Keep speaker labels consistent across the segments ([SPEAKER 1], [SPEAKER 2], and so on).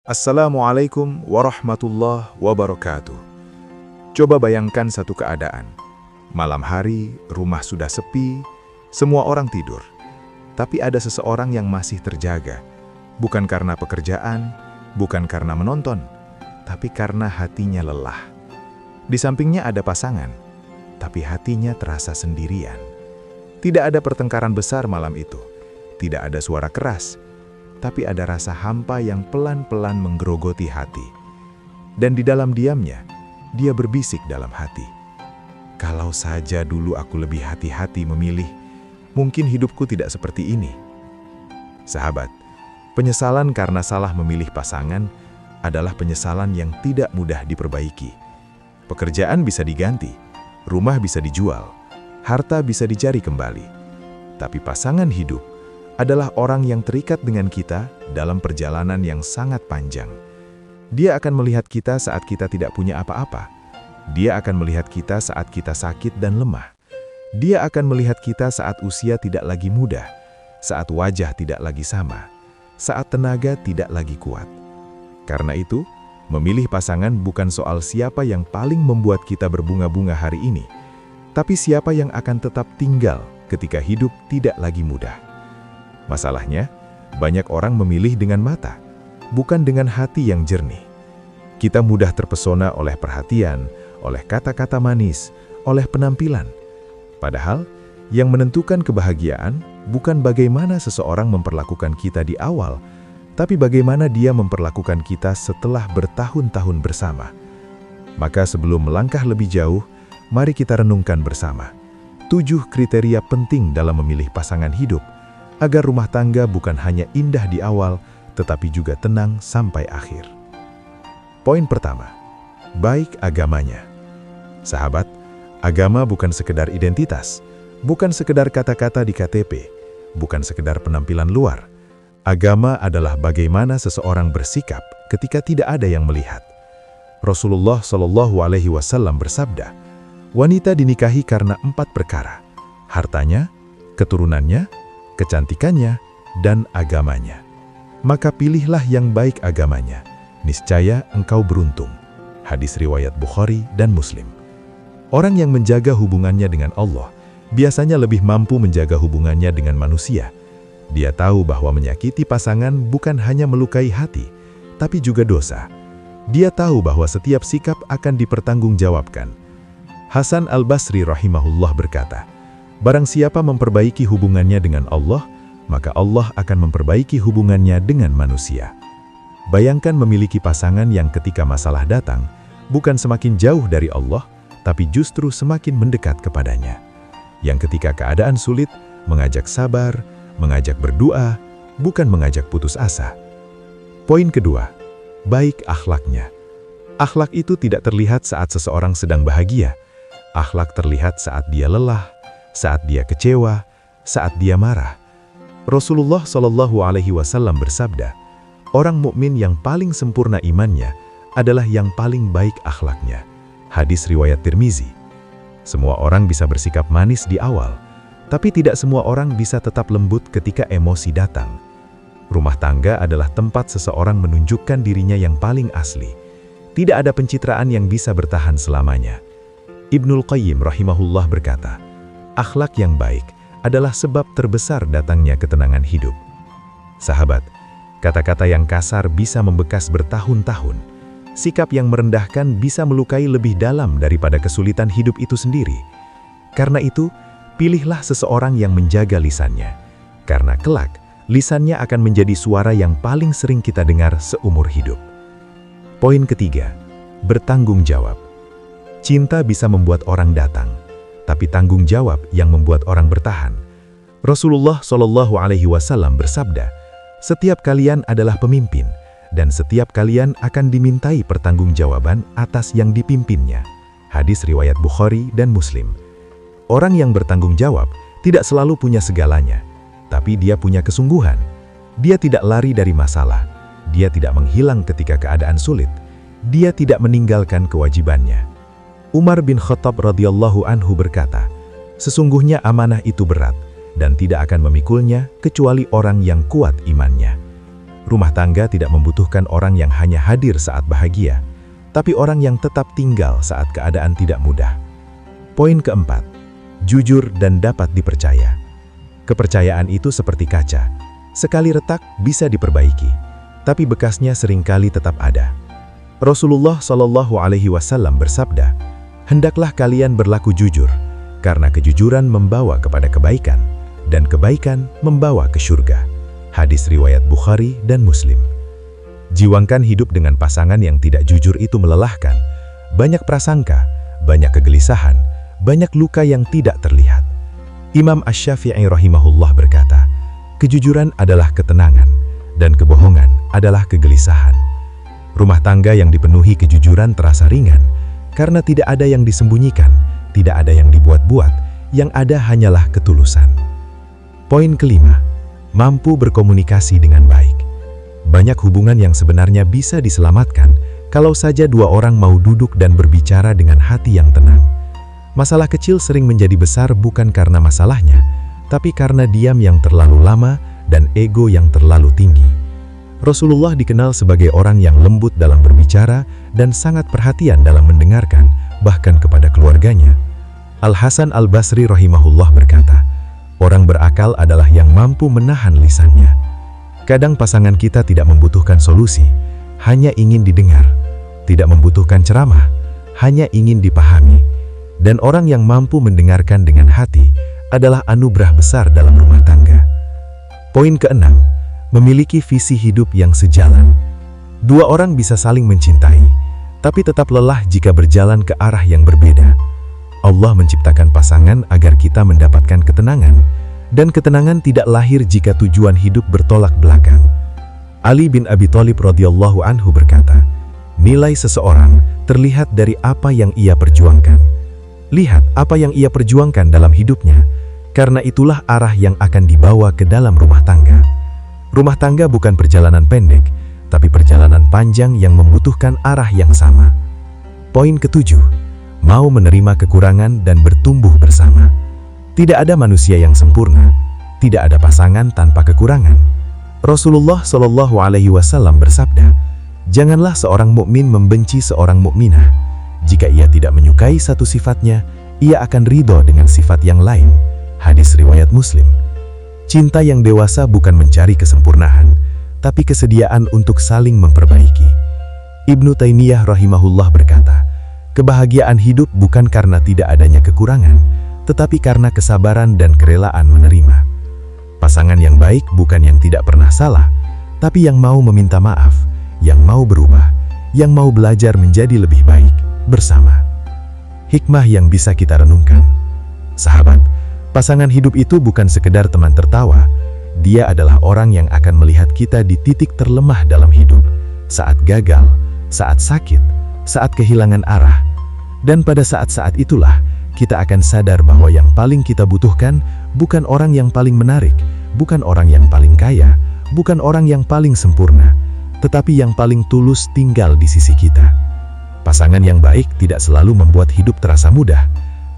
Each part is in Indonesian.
[SPEAKER 1] Assalamualaikum warahmatullahi wabarakatuh. Coba bayangkan satu keadaan. Malam hari, rumah sudah sepi, semua orang tidur. Tapi ada seseorang yang masih terjaga. Bukan karena pekerjaan, bukan karena menonton, tapi karena hatinya lelah. Di sampingnya ada pasangan, tapi hatinya terasa sendirian. Tidak ada pertengkaran besar malam itu. Tidak ada suara keras, tapi ada rasa hampa yang pelan-pelan menggerogoti hati. Dan di dalam diamnya, dia berbisik dalam hati. Kalau saja dulu aku lebih hati-hati memilih, mungkin hidupku tidak seperti ini. Sahabat, penyesalan karena salah memilih pasangan adalah penyesalan yang tidak mudah diperbaiki. Pekerjaan bisa diganti, rumah bisa dijual, harta bisa dicari kembali. Tapi pasangan hidup adalah orang yang terikat dengan kita dalam perjalanan yang sangat panjang. Dia akan melihat kita saat kita tidak punya apa-apa. Dia akan melihat kita saat kita sakit dan lemah. Dia akan melihat kita saat usia tidak lagi muda, saat wajah tidak lagi sama, saat tenaga tidak lagi kuat. Karena itu, memilih pasangan bukan soal siapa yang paling membuat kita berbunga-bunga hari ini, tapi siapa yang akan tetap tinggal ketika hidup tidak lagi mudah. Masalahnya, banyak orang memilih dengan mata, bukan dengan hati yang jernih. Kita mudah terpesona oleh perhatian, oleh kata-kata manis, oleh penampilan. Padahal, yang menentukan kebahagiaan bukan bagaimana seseorang memperlakukan kita di awal, tapi bagaimana dia memperlakukan kita setelah bertahun-tahun bersama. Maka sebelum melangkah lebih jauh, mari kita renungkan bersama 7 kriteria penting dalam memilih pasangan hidup, agar rumah tangga bukan hanya indah di awal, tetapi juga tenang sampai akhir. Poin pertama, baik agamanya. Sahabat, agama bukan sekedar identitas, bukan sekedar kata-kata di KTP, bukan sekedar penampilan luar. Agama adalah bagaimana seseorang bersikap ketika tidak ada yang melihat. Rasulullah SAW bersabda, wanita dinikahi karena 4 perkara: hartanya, keturunannya, kecantikannya, dan agamanya. Maka pilihlah yang baik agamanya, niscaya engkau beruntung. Hadis riwayat Bukhari dan Muslim. Orang yang menjaga hubungannya dengan Allah biasanya lebih mampu menjaga hubungannya dengan manusia. Dia tahu bahwa menyakiti pasangan bukan hanya melukai hati, tapi juga dosa. Dia tahu bahwa setiap sikap akan dipertanggungjawabkan. Hasan Al-Basri rahimahullah berkata, barang siapa memperbaiki hubungannya dengan Allah, maka Allah akan memperbaiki hubungannya dengan manusia. Bayangkan memiliki pasangan yang ketika masalah datang, bukan semakin jauh dari Allah, tapi justru semakin mendekat kepadanya. Yang ketika keadaan sulit, mengajak sabar, mengajak berdoa, bukan mengajak putus asa. Poin kedua, baik akhlaknya. Akhlak itu tidak terlihat saat seseorang sedang bahagia. Akhlak terlihat saat dia lelah, saat dia kecewa, saat dia marah. Rasulullah SAW bersabda, orang mukmin yang paling sempurna imannya adalah yang paling baik akhlaknya. Hadis riwayat Tirmizi. Semua orang bisa bersikap manis di awal, tapi tidak semua orang bisa tetap lembut ketika emosi datang. Rumah tangga adalah tempat seseorang menunjukkan dirinya yang paling asli. Tidak ada pencitraan yang bisa bertahan selamanya. Ibnul Qayyim rahimahullah berkata, akhlak yang baik adalah sebab terbesar datangnya ketenangan hidup. Sahabat, kata-kata yang kasar bisa membekas bertahun-tahun. Sikap yang merendahkan bisa melukai lebih dalam daripada kesulitan hidup itu sendiri. Karena itu, pilihlah seseorang yang menjaga lisannya. Karena kelak, lisannya akan menjadi suara yang paling sering kita dengar seumur hidup. Poin ketiga, bertanggung jawab. Cinta bisa membuat orang datang, tapi tanggung jawab yang membuat orang bertahan. Rasulullah SAW bersabda, setiap kalian adalah pemimpin, dan setiap kalian akan dimintai pertanggungjawaban atas yang dipimpinnya. Hadis riwayat Bukhari dan Muslim. Orang yang bertanggung jawab tidak selalu punya segalanya, tapi dia punya kesungguhan. Dia tidak lari dari masalah. Dia tidak menghilang ketika keadaan sulit. Dia tidak meninggalkan kewajibannya. Umar bin Khattab radhiyallahu anhu berkata, sesungguhnya amanah itu berat dan tidak akan memikulnya kecuali orang yang kuat imannya. rumah tangga tidak membutuhkan orang yang hanya hadir saat bahagia, tapi orang yang tetap tinggal saat keadaan tidak mudah. Poin keempat, jujur dan dapat dipercaya. Kepercayaan itu seperti kaca. Sekali retak bisa diperbaiki, tapi bekasnya seringkali tetap ada. Rasulullah Shallallahu Alaihi Wasallam bersabda, "Hendaklah kalian berlaku jujur, karena kejujuran membawa kepada kebaikan, dan kebaikan membawa ke surga." Hadis riwayat Bukhari dan Muslim. Jiwangkan hidup dengan pasangan yang tidak jujur itu melelahkan. Banyak prasangka, banyak kegelisahan, banyak luka yang tidak terlihat. Imam Asy-Syafi'i rahimahullah berkata, kejujuran adalah ketenangan, dan kebohongan adalah kegelisahan. Rumah tangga yang dipenuhi kejujuran terasa ringan, karena tidak ada yang disembunyikan, tidak ada yang dibuat-buat, yang ada hanyalah ketulusan. Poin kelima, mampu berkomunikasi dengan baik. Banyak hubungan yang sebenarnya bisa diselamatkan kalau saja dua orang mau duduk dan berbicara dengan hati yang tenang. Masalah kecil sering menjadi besar bukan karena masalahnya, tapi karena diam yang terlalu lama dan ego yang terlalu tinggi. Rasulullah dikenal sebagai orang yang lembut dalam berbicara dan sangat perhatian dalam mendengarkan, bahkan kepada keluarganya. Al-Hasan Al-Basri rahimahullah berkata, orang berakal adalah yang mampu menahan lisannya. Kadang pasangan kita tidak membutuhkan solusi, hanya ingin didengar. Tidak membutuhkan ceramah, hanya ingin dipahami. Dan orang yang mampu mendengarkan dengan hati adalah anugerah besar dalam rumah tangga. Poin keenam, memiliki visi hidup yang sejalan. Dua orang bisa saling mencintai, tapi tetap lelah jika berjalan ke arah yang berbeda. Allah menciptakan pasangan agar kita mendapatkan ketenangan, dan ketenangan tidak lahir jika tujuan hidup bertolak belakang. Ali bin Abi Thalib radhiyallahu anhu berkata, nilai seseorang terlihat dari apa yang ia perjuangkan. Lihat apa yang ia perjuangkan dalam hidupnya, karena itulah arah yang akan dibawa ke dalam rumah tangga. Rumah tangga bukan perjalanan pendek, tapi perjalanan panjang yang membutuhkan arah yang sama. Poin ketujuh, mau menerima kekurangan dan bertumbuh bersama. Tidak ada manusia yang sempurna, tidak ada pasangan tanpa kekurangan. Rasulullah Shallallahu Alaihi Wasallam bersabda, janganlah seorang mukmin membenci seorang mukminah. Jika ia tidak menyukai satu sifatnya, ia akan ridho dengan sifat yang lain. Hadis riwayat Muslim. Cinta yang dewasa bukan mencari kesempurnaan, tapi kesediaan untuk saling memperbaiki. Ibnu Taimiyah rahimahullah berkata, kebahagiaan hidup bukan karena tidak adanya kekurangan, tetapi karena kesabaran dan kerelaan menerima. Pasangan yang baik bukan yang tidak pernah salah, tapi yang mau meminta maaf, yang mau berubah, yang mau belajar menjadi lebih baik bersama. Hikmah yang bisa kita renungkan. Sahabat, pasangan hidup itu bukan sekedar teman tertawa, dia adalah orang yang akan melihat kita di titik terlemah dalam hidup, saat gagal, saat sakit, saat kehilangan arah. Dan pada saat-saat itulah, kita akan sadar bahwa yang paling kita butuhkan bukan orang yang paling menarik, bukan orang yang paling kaya, bukan orang yang paling sempurna, tetapi yang paling tulus tinggal di sisi kita. Pasangan yang baik tidak selalu membuat hidup terasa mudah,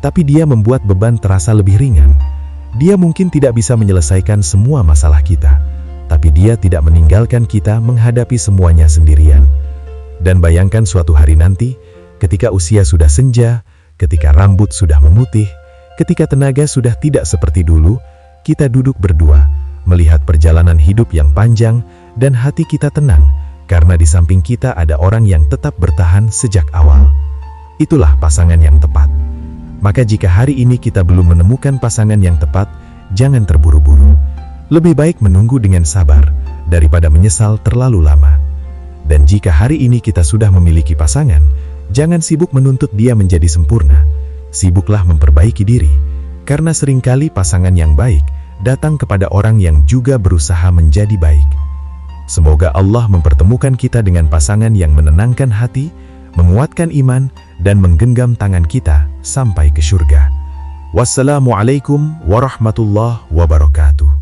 [SPEAKER 1] tapi dia membuat beban terasa lebih ringan. Dia mungkin tidak bisa menyelesaikan semua masalah kita, tapi dia tidak meninggalkan kita menghadapi semuanya sendirian. Dan bayangkan suatu hari nanti, ketika usia sudah senja, ketika rambut sudah memutih, ketika tenaga sudah tidak seperti dulu, kita duduk berdua, melihat perjalanan hidup yang panjang, dan hati kita tenang, karena di samping kita ada orang yang tetap bertahan sejak awal. Itulah pasangan yang tepat. Maka jika hari ini kita belum menemukan pasangan yang tepat, jangan terburu-buru. Lebih baik menunggu dengan sabar, daripada menyesal terlalu lama. Dan jika hari ini kita sudah memiliki pasangan, jangan sibuk menuntut dia menjadi sempurna. Sibuklah memperbaiki diri, karena seringkali pasangan yang baik datang kepada orang yang juga berusaha menjadi baik. Semoga Allah mempertemukan kita dengan pasangan yang menenangkan hati, menguatkan iman, dan menggenggam tangan kita sampai ke surga. Wassalamualaikum warahmatullahi wabarakatuh.